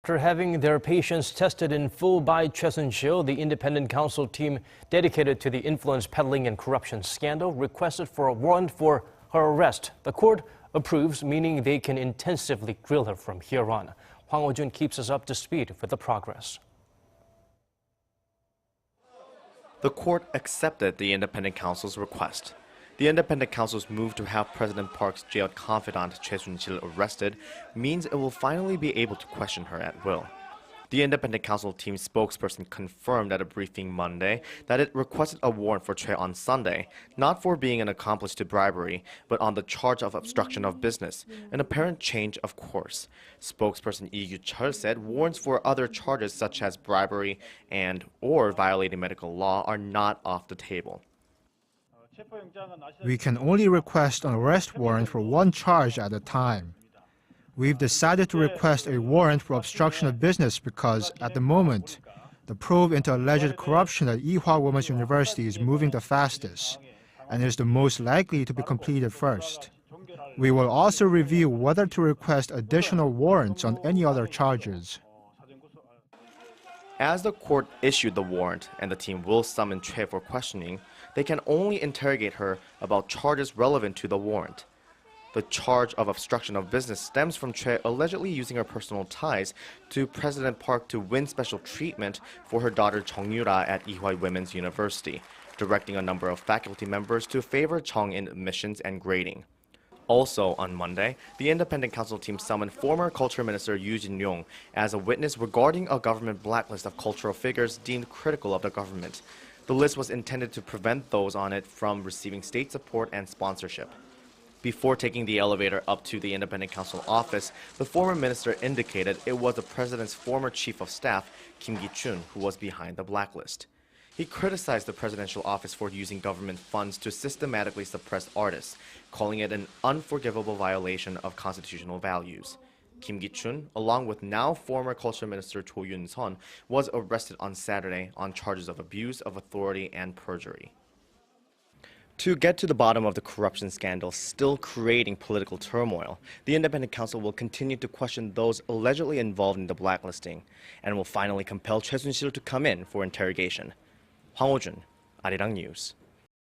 After having their patients tested in full by Choi Soon-sil, the independent counsel team dedicated to the influence peddling and corruption scandal requested for a warrant for her arrest. The court approves, meaning they can intensively grill her from here on. Hwang Hojun keeps us up to speed with the progress. The court accepted the independent counsel's request. The independent counsel's move to have President Park's jailed confidant Choi Soon-sil arrested means it will finally be able to question her at will. The independent counsel team's spokesperson confirmed at a briefing Monday that it requested a warrant for Choi on Sunday, not for being an accomplice to bribery, but on the charge of obstruction of business, an apparent change of course. Spokesperson Lee Chul said warrants for other charges such as bribery and/or violating medical law are not off the table. We can only request an arrest warrant for one charge at a time. We've decided to request a warrant for obstruction of business because, at the moment, the probe into alleged corruption at Ewha Women's University is moving the fastest and is the most likely to be completed first. We will also review whether to request additional warrants on any other charges. As the court issued the warrant and the team will summon Choi for questioning, they can only interrogate her about charges relevant to the warrant. The charge of obstruction of business stems from Choi allegedly using her personal ties to President Park to win special treatment for her daughter Jung Yura at Ewha Women's University, directing a number of faculty members to favor Chung in admissions and grading. Also on Monday, the independent counsel team summoned former Culture Minister Yoo Jin-yong as a witness regarding a government blacklist of cultural figures deemed critical of the government. The list was intended to prevent those on it from receiving state support and sponsorship. Before taking the elevator up to the independent counsel office, the former minister indicated it was the president's former chief of staff, Kim Gi-chun, who was behind the blacklist. He criticized the presidential office for using government funds to systematically suppress artists, calling it an unforgivable violation of constitutional values. Kim Gi-chun, along with now former Culture Minister Cho Yoon-son, was arrested on Saturday on charges of abuse of authority and perjury. To get to the bottom of the corruption scandal still creating political turmoil, the independent counsel will continue to question those allegedly involved in the blacklisting and will finally compel Choi Soon-sil to come in for interrogation. Hwang Hojun, Arirang News.